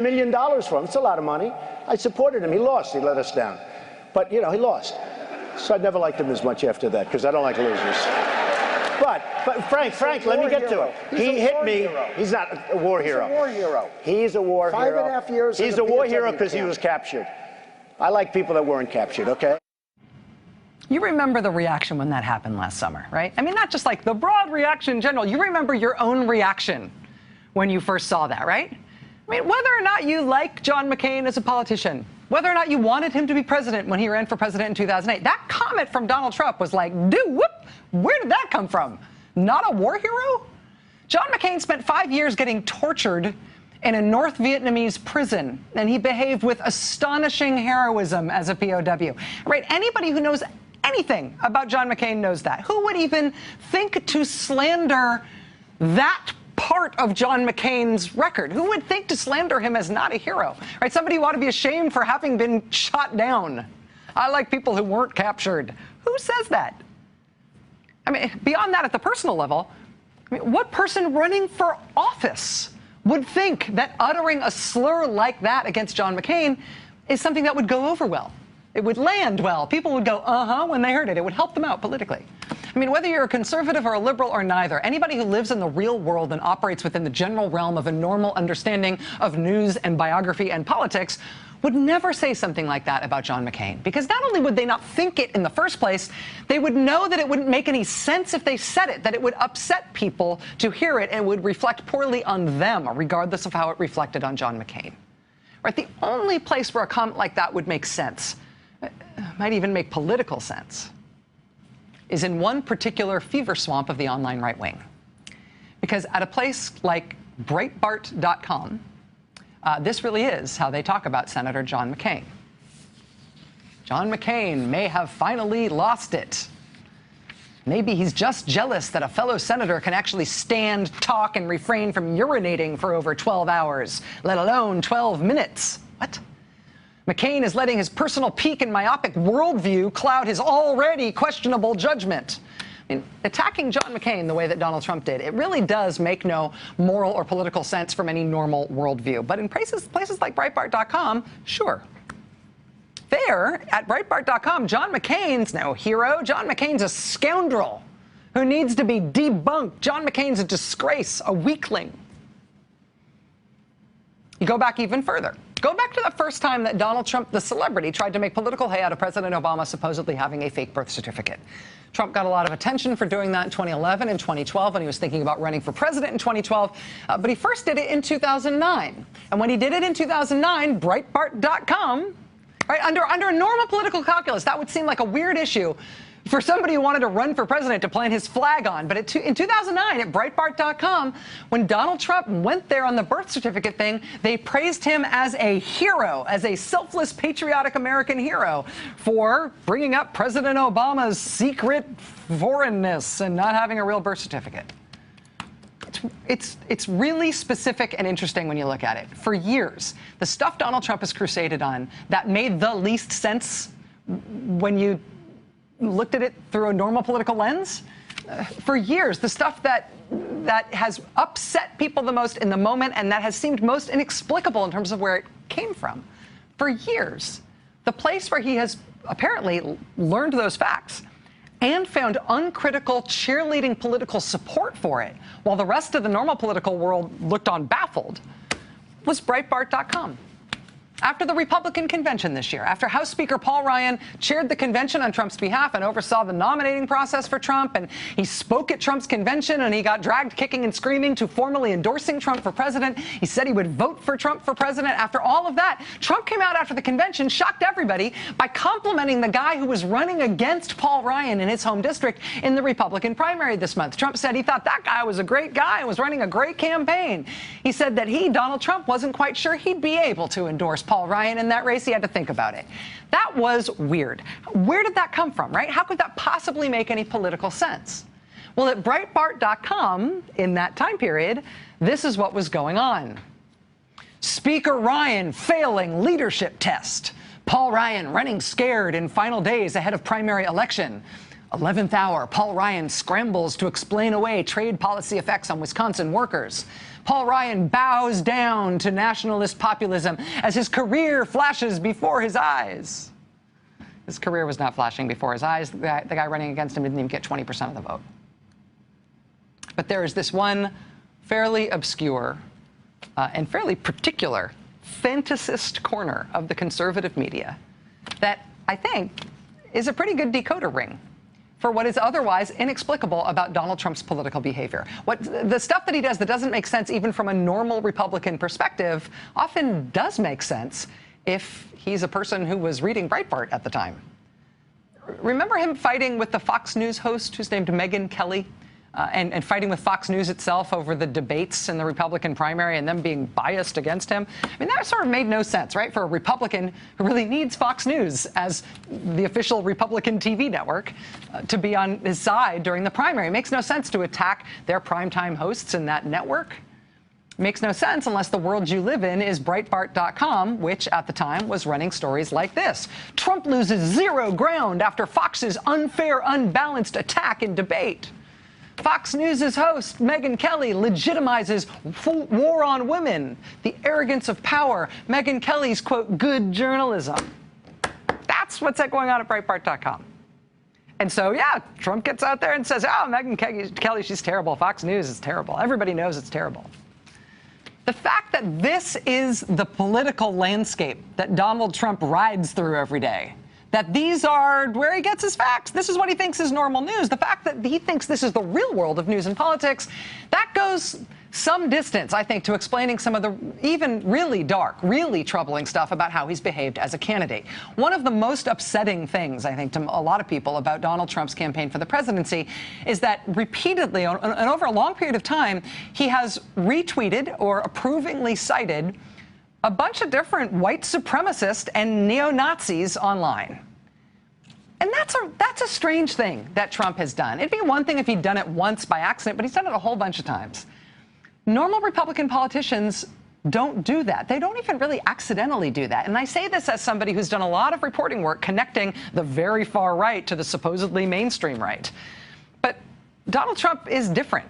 $1 million for him. It's a lot of money. I supported him. He lost. He let us down. But, you know, he lost. So I never liked him as much after that because I don't like losers. But Frank, let me get to it. He hit me. He's not a war hero. He's a war hero. He's a war hero. 5.5 years. He's a war hero because he was captured. I like people that weren't captured, okay? You remember the reaction when that happened last summer, right? I mean, not just like the broad reaction in general. You remember your own reaction when you first saw that, right? I mean, whether or not you like John McCain as a politician, whether or not you wanted him to be president when he ran for president in 2008, that comment from Donald Trump was like, dude, whoop, where did that come from? Not a war hero? John McCain spent 5 years getting tortured in a North Vietnamese prison, and he behaved with astonishing heroism as a POW. Right? Anybody who knows anything about John McCain knows that. Who would even think to slander that part of John McCain's record? Who would think to slander him as not a hero? Right? Somebody who ought to be ashamed for having been shot down. I like people who weren't captured. Who says that? I mean, beyond that, at the personal level, I mean, what person running for office would think that uttering a slur like that against John McCain is something that would go over well? It would land well. People would go, uh-huh, when they heard it. It would help them out politically. I mean, whether you're a conservative or a liberal or neither, anybody who lives in the real world and operates within the general realm of a normal understanding of news and biography and politics would never say something like that about John McCain. Because not only would they not think it in the first place, they would know that it wouldn't make any sense if they said it, that it would upset people to hear it and would reflect poorly on them, regardless of how it reflected on John McCain. Right? The only place where a comment like that would make sense, might even make political sense, is in one particular fever swamp of the online right wing. Because at a place like Breitbart.com, this really is how they talk about Senator John McCain. John McCain may have finally lost it. Maybe he's just jealous that a fellow senator can actually stand, talk, and refrain from urinating for over 12 hours, let alone 12 minutes. What? McCain is letting his personal peak and myopic worldview cloud his already questionable judgment. I mean, attacking John McCain the way that Donald Trump did, it really does make no moral or political sense from any normal worldview. But in places like Breitbart.com, sure. There, at Breitbart.com, John McCain's no hero. John McCain's a scoundrel who needs to be debunked. John McCain's a disgrace, a weakling. You go back even further. Go back to the first time that Donald Trump, the celebrity, tried to make political hay out of President Obama supposedly having a fake birth certificate. Trump got a lot of attention for doing that in 2011 and 2012 when he was thinking about running for president in 2012. But he first did it in 2009. And when he did it in 2009, Breitbart.com, right, under a normal political calculus, that would seem like a weird issue for somebody who wanted to run for president to plant his flag on. But in 2009, at Breitbart.com, when Donald Trump went there on the birth certificate thing, they praised him as a hero, as a selfless, patriotic American hero for bringing up President Obama's secret foreignness and not having a real birth certificate. It's really specific and interesting when you look at it. For years, the stuff Donald Trump has crusaded on that made the least sense when you looked at it through a normal political lens, for years, the stuff that has upset people the most in the moment and that has seemed most inexplicable in terms of where it came from, for years, the place where he has apparently learned those facts and found uncritical cheerleading political support for it, while the rest of the normal political world looked on baffled, was Breitbart.com. After the Republican convention this year, after House Speaker Paul Ryan chaired the convention on Trump's behalf and oversaw the nominating process for Trump, and he spoke at Trump's convention and he got dragged kicking and screaming to formally endorsing Trump for president. He said he would vote for Trump for president. After all of that, Trump came out after the convention, shocked everybody by complimenting the guy who was running against Paul Ryan in his home district in the Republican primary this month. Trump said he thought that guy was a great guy and was running a great campaign. He said that he, Donald Trump, wasn't quite sure he'd be able to endorse Paul Ryan in that race. He had to think about it. That was weird. Where did that come from, right? How could that possibly make any political sense? Well, at Breitbart.com, in that time period, this is what was going on. Speaker Ryan failing leadership test. Paul Ryan running scared in final days ahead of primary election. 11th hour, Paul Ryan scrambles to explain away trade policy effects on Wisconsin workers. Paul Ryan bows down to nationalist populism as his career flashes before his eyes. His career was not flashing before his eyes. The guy running against him didn't even get 20% of the vote. But there is this one fairly obscure and fairly particular fantasist corner of the conservative media that I think is a pretty good decoder ring for what is otherwise inexplicable about Donald Trump's political behavior. The stuff that he does that doesn't make sense even from a normal Republican perspective often does make sense if he's a person who was reading Breitbart at the time. Remember him fighting with the Fox News host who's named Megyn Kelly? And fighting with Fox News itself over the debates in the Republican primary and them being biased against him. I mean, that sort of made no sense, right? For a Republican who really needs Fox News as the official Republican TV network to be on his side during the primary. It makes no sense to attack their primetime hosts in that network. It makes no sense unless the world you live in is Breitbart.com, which at the time was running stories like this. Trump loses zero ground after Fox's unfair, unbalanced attack in debate. Fox News' host, Megyn Kelly, legitimizes war on women, the arrogance of power, Megyn Kelly's, quote, good journalism. That's what's going on at Breitbart.com. And so, yeah, Trump gets out there and says, oh, Megyn Kelly, she's terrible. Fox News is terrible. Everybody knows it's terrible. The fact that this is the political landscape that Donald Trump rides through every day, that these are where he gets his facts. This is what he thinks is normal news. The fact that he thinks this is the real world of news and politics, that goes some distance, I think, to explaining some of the even really dark, really troubling stuff about how he's behaved as a candidate. One of the most upsetting things, I think, to a lot of people about Donald Trump's campaign for the presidency is that repeatedly, and over a long period of time, he has retweeted or approvingly cited a bunch of different white supremacists and neo-Nazis online. And that's a strange thing that Trump has done. It'd be one thing if he'd done it once by accident, but he's done it a whole bunch of times. Normal Republican politicians don't do that. They don't even really accidentally do that. And I say this as somebody who's done a lot of reporting work connecting the very far right to the supposedly mainstream right. But Donald Trump is different.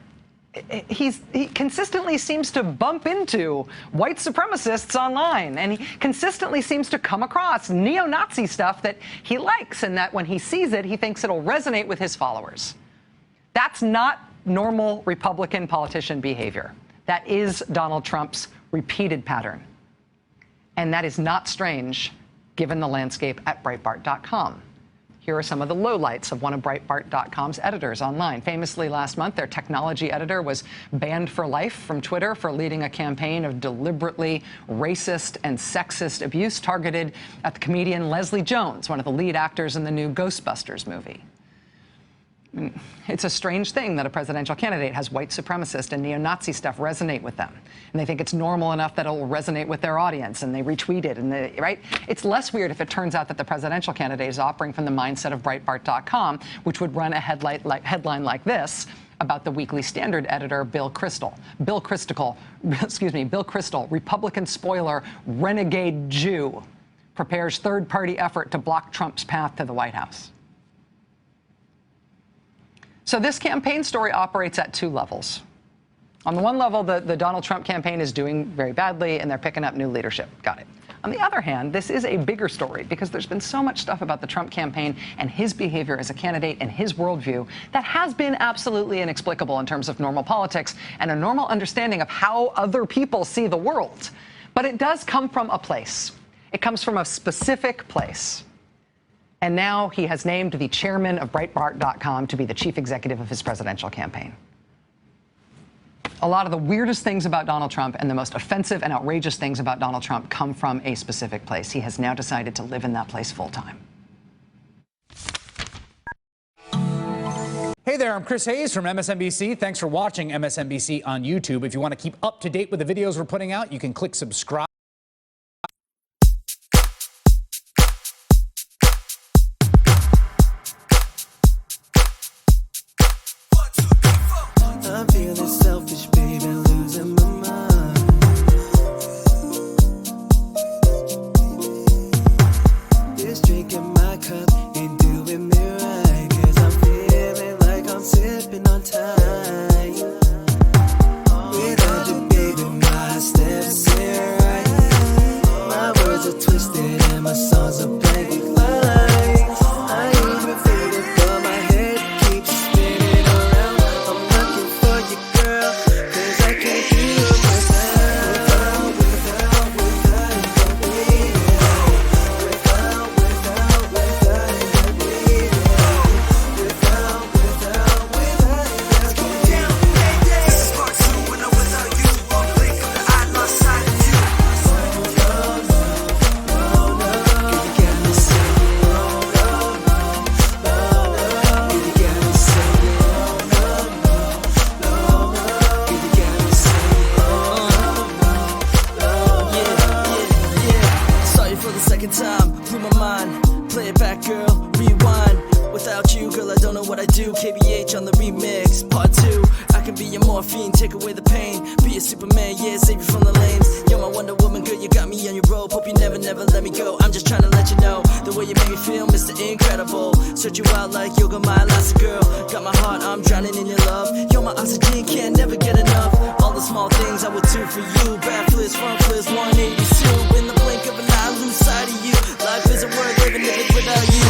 He consistently seems to bump into white supremacists online, and he consistently seems to come across neo-Nazi stuff that he likes, and that when he sees it, he thinks it'll resonate with his followers. That's not normal Republican politician behavior. That is Donald Trump's repeated pattern. And that is not strange, given the landscape at Breitbart.com. Here are some of the lowlights of one of Breitbart.com's editors online. Famously, last month, their technology editor was banned for life from Twitter for leading a campaign of deliberately racist and sexist abuse targeted at the comedian Leslie Jones, one of the lead actors in the new Ghostbusters movie. It's a strange thing that a presidential candidate has white supremacist and neo-Nazi stuff resonate with them. And they think it's normal enough that it will resonate with their audience, and they retweet it, and right? It's less weird if it turns out that the presidential candidate is operating from the mindset of Breitbart.com, which would run a headline like this about the Weekly Standard editor, Bill Kristol. Bill Kristol, Republican spoiler, renegade Jew, prepares third-party effort to block Trump's path to the White House. So this campaign story operates at two levels. On the one level, the Donald Trump campaign is doing very badly, and they're picking up new leadership. Got it. On the other hand, this is a bigger story because there's been so much stuff about the Trump campaign and his behavior as a candidate and his worldview that has been absolutely inexplicable in terms of normal politics and a normal understanding of how other people see the world. But it does come from a place. It comes from a specific place. And now he has named the chairman of Breitbart.com to be the chief executive of his presidential campaign. A lot of the weirdest things about Donald Trump and the most offensive and outrageous things about Donald Trump come from a specific place. He has now decided to live in that place full time. Hey there, I'm Chris Hayes from MSNBC. Thanks for watching MSNBC on YouTube. If you want to keep up to date with the videos we're putting out, you can click subscribe. I'm feeling selfish, baby, losing my mind. This drink in my cup ain't doing me right, 'cause I'm feeling back in time with my mind. Play it back, girl, rewind. Without you, girl, I don't know what I do. KBH on the remix, part 2. I can be your morphine, take away the pain. Be a Superman, yeah, save you from the lanes. You're my Wonder Woman, girl, you got me on your rope. Hope you never, never let me go. I'm just trying to let you know the way you make me feel, Mr. Incredible. Search you out like yoga, my last girl. Got my heart, I'm drowning in your love. You're my oxygen, can't never get enough. All the small things I would do for you. Back flips, front flips, 182. In the blink of an eye, lose sight of you. Life isn't worth living if it's without you.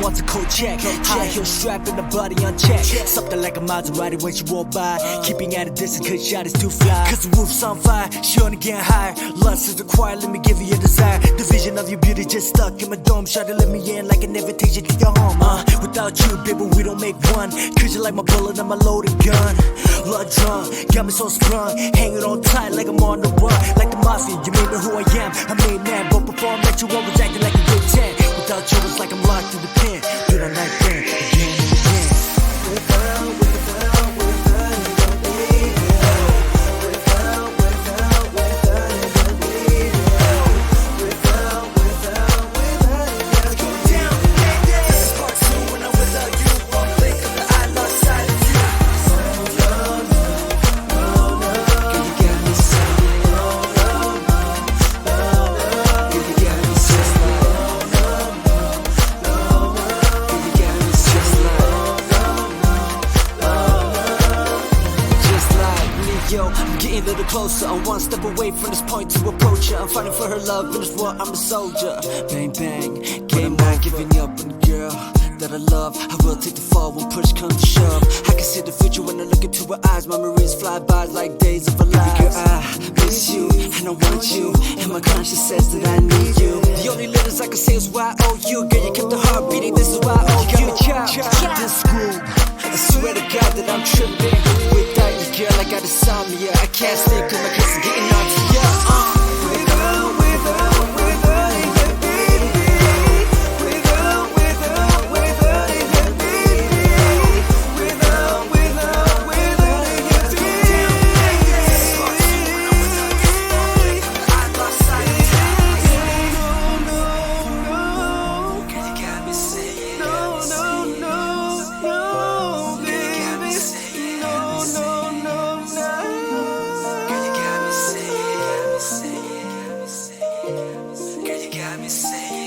Wants a cold check, high heel strap and the body on check. Something like a Maserati when she walk by, keeping at a distance cause shot is too fly. Cause the roof's on fire, she only getting higher. Lust is required, let me give you your desire. The vision of your beauty just stuck in my dome. Try to let me in like an invitation to your home. Without you, baby, we don't make one. Cause you're like my bullet and my loaded gun. Blood drawn, got me so sprung, hanging on tight like I'm on the run. Like the mafia, you made me who I am. I made man, but before I met you, I was acting like a good 10. Without you, it's like I'm locked in the pen. Do the night thing again and again. Yo, I'm getting a little closer. I'm one step away from this point to approach her. I'm fighting for her love in this war, I'm a soldier. Bang, bang, game not giving up on the girl that I love. I will take the fall when push comes to shove. I can see the future when I look into her eyes. Memories fly by like days of our lives. Girl, I miss you, and I want you, and my conscience says that I need you. The only letters I can say is why I owe you. Girl, you kept the heart beating, this is why I owe you. You got me chopped, this screw. I swear to God that I'm tripping. Without you, girl, I got insomnia. I can't sleep cause my kiss is getting on to you. Girl, you got me saying